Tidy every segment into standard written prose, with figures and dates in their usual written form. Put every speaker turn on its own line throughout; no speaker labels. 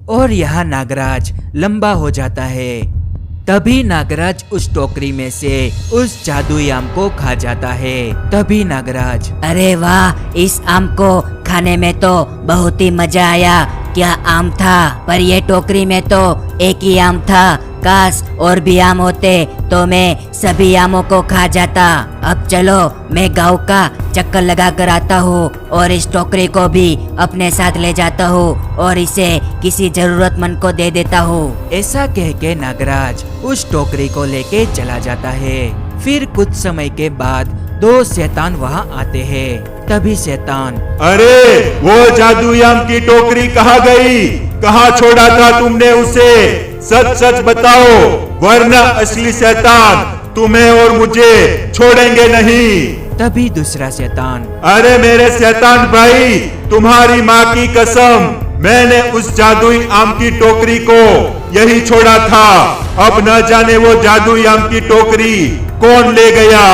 और यह नागराज लंबा हो जाता है। तभी नागराज उस टोकरी में से उस जादुई आम को खा जाता है। तभी नागराज,
अरे वाह, इस आम को खाने में तो बहुत ही मजा आया। क्या आम था, पर ये टोकरी में तो एक ही आम था। काश और भी आम होते तो मैं सभी आमों को खा जाता। अब चलो मैं गांव का चक्कर लगा कर आता हूँ और इस टोकरी को भी अपने साथ ले जाता हूँ और इसे किसी जरूरतमंद को दे देता हूँ।
ऐसा कह के नागराज उस टोकरी को लेके चला जाता है। फिर कुछ समय के बाद दो शैतान वहाँ आते हैं। तभी शैतान,
अरे वो जादुई आम की टोकरी कहाँ गई? कहाँ छोड़ा था तुमने उसे? सच सच बताओ, वरना असली शैतान तुम्हें और मुझे छोड़ेंगे नहीं।
तभी दूसरा शैतान,
अरे मेरे शैतान भाई, तुम्हारी माँ की कसम, मैंने उस जादुई आम की टोकरी को यही छोड़ा था। अब न जाने वो जादुई आम की टोकरी कौन ले गया।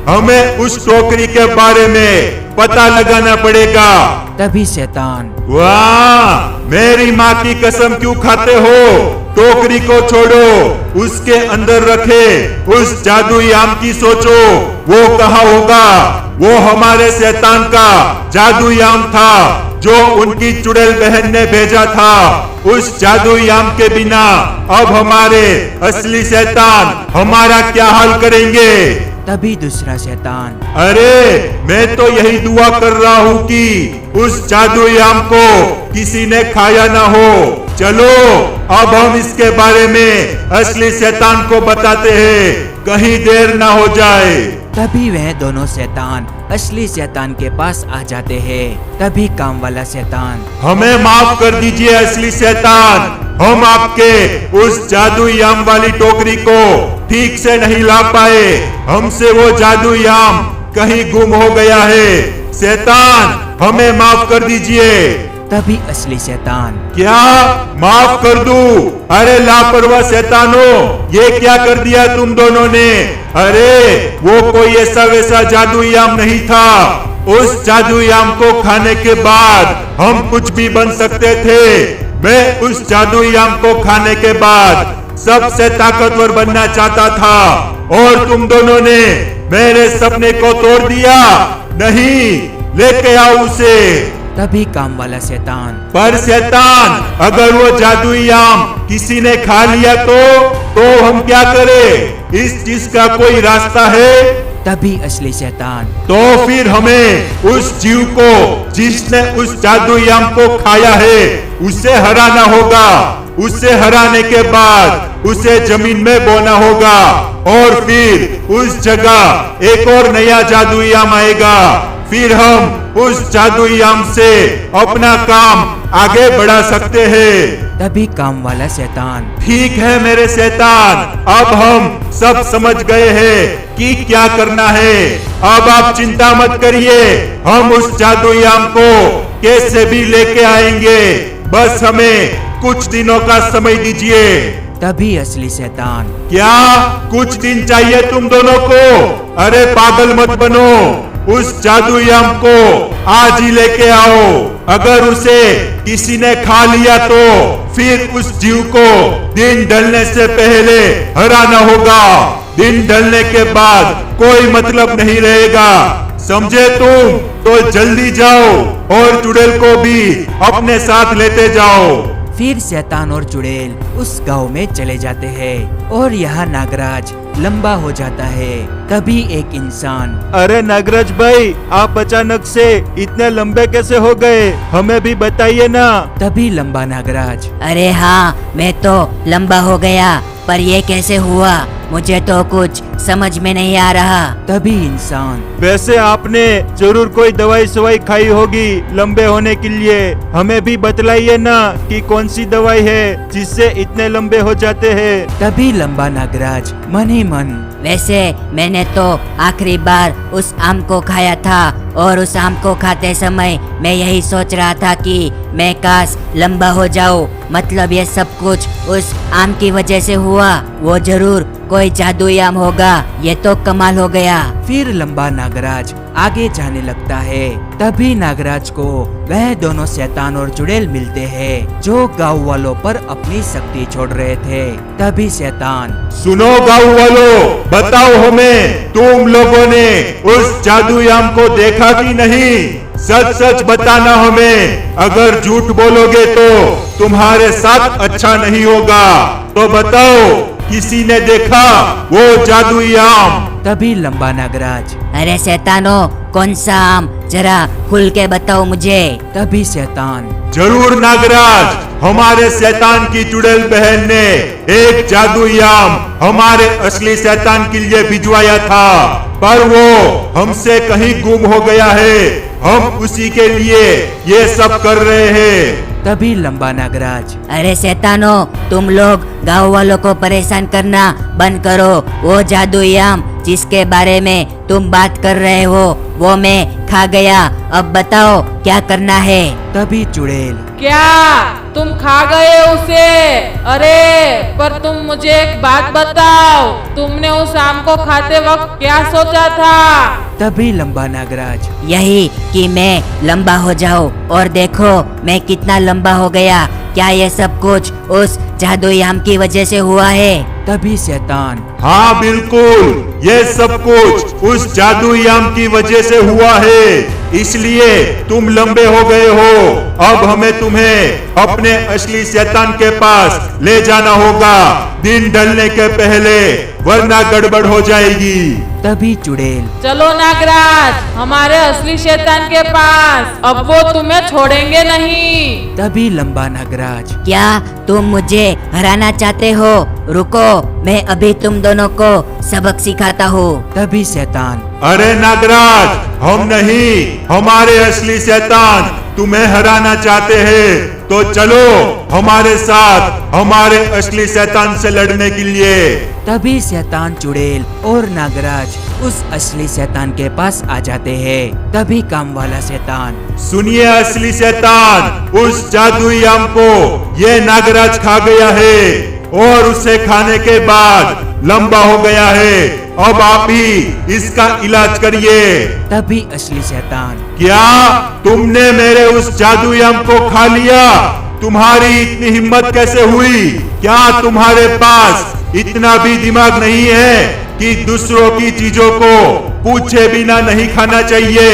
हमें उस टोकरी के बारे में पता लगाना पड़ेगा।
तभी शैतान,
वाह, मेरी माँ की कसम क्यों खाते हो? टोकरी को छोड़ो, उसके अंदर रखे उस जादुई आम की सोचो, वो कहाँ होगा? वो हमारे शैतान का जादुई आम था जो उनकी चुड़ैल बहन ने भेजा था। उस जादुई आम के बिना अब हमारे असली शैतान हमारा क्या हाल करेंगे?
तभी दूसरा शैतान,
अरे मैं तो यही दुआ कर रहा हूँ कि उस जादुई आम को किसी ने खाया ना हो। चलो अब हम इसके बारे में असली शैतान को बताते हैं, कहीं देर ना हो जाए।
तभी वह दोनों शैतान असली शैतान के पास आ जाते हैं। तभी काम वाला शैतान,
हमें माफ कर दीजिए असली शैतान, हम आपके उस जादुई आम वाली टोकरी को ठीक से नहीं ला पाए। हमसे वो जादुई आम कहीं गुम हो गया है। शैतान हमें माफ कर दीजिए।
तभी असली शैतान,
क्या माफ कर दूं? अरे लापरवाह शैतानों, ये क्या कर दिया तुम दोनों ने? अरे वो कोई ऐसा वैसा जादुई आम नहीं था। उस जादुई आम को खाने के बाद हम कुछ भी बन सकते थे। मैं उस जादुई आम को खाने के बाद सबसे ताकतवर बनना चाहता था और तुम दोनों ने मेरे सपने को तोड़ दिया। नहीं, लेके आओ उसे।
तभी काम वाला शैतान,
पर शैतान, अगर वो जादुई आम किसी ने खा लिया तो हम क्या करें? इस चीज का कोई रास्ता है?
तभी असली शैतान,
तो फिर हमें उस जीव को जिसने उस जादुई आम को खाया है उसे हराना होगा। उसे हराने के बाद उसे जमीन में बोना होगा और फिर उस जगह एक और नया जादुई आम आएगा। फिर हम उस जादुई आम से अपना काम आगे बढ़ा सकते हैं।
तभी काम वाला शैतान,
ठीक है मेरे शैतान, अब हम सब समझ गए हैं कि क्या करना है। अब आप चिंता मत करिए, हम उस जादुई आम को कैसे भी लेके आएंगे। बस हमें कुछ दिनों का समय दीजिए।
तभी असली शैतान,
क्या कुछ दिन चाहिए तुम दोनों को? अरे पागल मत बनो, उस जादुई आम को आज ही लेके आओ। अगर उसे किसी ने खा लिया तो फिर उस जीव को दिन ढलने से पहले हराना होगा। दिन ढलने के बाद कोई मतलब नहीं रहेगा, समझे तुम? तो जल्दी जाओ और चुड़ैल को भी अपने साथ लेते जाओ।
फिर शैतान और चुड़ैल उस गांव में चले जाते हैं और यहाँ नागराज लंबा हो जाता है। तभी एक इंसान,
अरे नागराज भाई, आप अचानक से इतने लंबे कैसे हो गए? हमें भी बताइए ना।
तभी लंबा नागराज,
अरे हाँ, मैं तो लंबा हो गया, पर ये कैसे हुआ? मुझे तो कुछ समझ में नहीं आ रहा।
तभी इंसान,
वैसे आपने जरूर कोई दवाई सवाई खाई होगी लंबे होने के लिए। हमें भी बतलाइए ना कि कौन सी दवाई है जिससे इतने लंबे हो जाते हैं।
तभी लंबा नागराज मन ही मन,
वैसे मैंने तो आखिरी बार उस आम को खाया था और उस आम को खाते समय मैं यही सोच रहा था कि मैं काश लंबा हो जाऊं। मतलब ये सब कुछ उस आम की वजह से हुआ। वो जरूर कोई जादुई आम होगा। ये तो कमाल हो गया।
फिर लंबा नागराज आगे जाने लगता है। तभी नागराज को वह दोनों शैतान और चुड़ैल मिलते हैं जो गांव वालों पर अपनी शक्ति छोड़ रहे थे। तभी शैतान,
सुनो गाँव वालों, बताओ हमें, तुम लोगों ने उस जादूयाम को देखा कि नहीं? सच सच बताना हमें। अगर झूठ बोलोगे तो तुम्हारे साथ अच्छा नहीं होगा। तो बताओ, किसी ने देखा वो जादूयाम?
तभी लंबा नागराज,
अरे शैतानों, कौन सा आम, जरा खुल के बताओ मुझे।
तभी शैतान,
जरूर नागराज, हमारे शैतान की चुड़ैल बहन ने एक जादूयाम हमारे असली शैतान के लिए भिजवाया था, पर वो हमसे कहीं गुम हो गया है। हम उसी के लिए ये सब कर रहे हैं।
तभी लंबा नागराज,
अरे शैतानों, तुम लोग गांव वालों को परेशान करना बंद करो। वो जादूयाम जिसके बारे में तुम बात कर रहे हो वो मैं खा गया। अब बताओ क्या करना है।
तभी चुड़ैल,
क्या तुम खा गए उसे? अरे पर तुम मुझे एक बात बताओ, तुमने उस आम को खाते वक्त क्या सोचा था?
तभी लंबा नागराज,
यही कि मैं लंबा हो जाऊं, और देखो मैं कितना लंबा हो गया। क्या ये सब कुछ उस जादूयाम की वजह से हुआ है?
तभी शैतान,
हाँ बिल्कुल, ये सब कुछ उस जादूयाम की वजह से हुआ है, इसलिए तुम लंबे हो गए हो। अब हमें तुम्हें अपने असली शैतान के पास ले जाना होगा दिन ढलने के पहले, वरना गड़बड़ हो जाएगी।
तभी चुड़ैल,
चलो नागराज, हमारे असली शैतान के पास, अब वो तुम्हें छोड़ेंगे नहीं।
तभी लंबा नागराज,
क्या तुम मुझे हराना चाहते हो? रुको, मैं अभी तुम दोनों को सबक सिखाता हूँ।
तभी शैतान,
अरे नागराज, हम नहीं, हमारे असली शैतान तुम्हें हराना चाहते हैं, तो चलो हमारे साथ हमारे असली शैतान से लड़ने के लिए।
तभी शैतान, चुड़ैल और नागराज उस असली शैतान के पास आ जाते हैं। तभी काम वाला शैतान,
सुनिए असली शैतान, उस जादूयाम को ये नागराज खा गया है और उसे खाने के बाद लंबा हो गया है। अब आप ही इसका इलाज करिए।
तभी असली शैतान,
क्या तुमने मेरे उस जादूयाम को खा लिया? तुम्हारी इतनी हिम्मत कैसे हुई? क्या तुम्हारे पास इतना भी दिमाग नहीं है कि दूसरों की चीजों को पूछे बिना नहीं खाना चाहिए?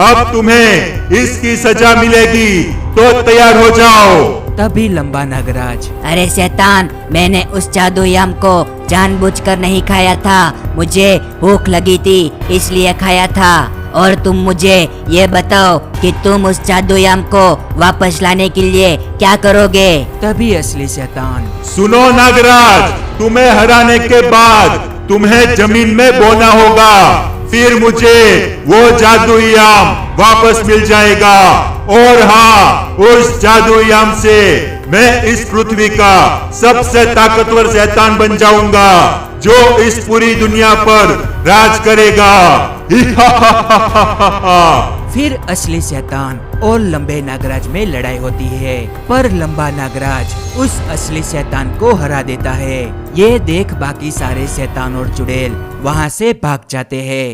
अब तुम्हें इसकी सजा मिलेगी, तो तैयार हो जाओ।
तभी लंबा नागराज,
अरे शैतान, मैंने उस जादूयाम को जानबूझकर नहीं खाया था। मुझे भूख लगी थी इसलिए खाया था। और तुम मुझे ये बताओ कि तुम उस जादूयाम को वापस लाने के लिए क्या करोगे?
तभी असली शैतान,
सुनो नागराज, तुम्हें हराने के बाद तुम्हें जमीन में बोना होगा, फिर मुझे वो जादूयाम वापस मिल जाएगा। और हाँ, उस जादूयाम से मैं इस पृथ्वी का सबसे ताकतवर शैतान बन जाऊंगा, जो इस पूरी दुनिया पर राज करेगा।
फिर असली शैतान और लंबे नागराज में लड़ाई होती है, पर लंबा नागराज उस असली शैतान को हरा देता है। ये देख बाकी सारे शैतान और चुड़ैल वहाँ से भाग जाते हैं।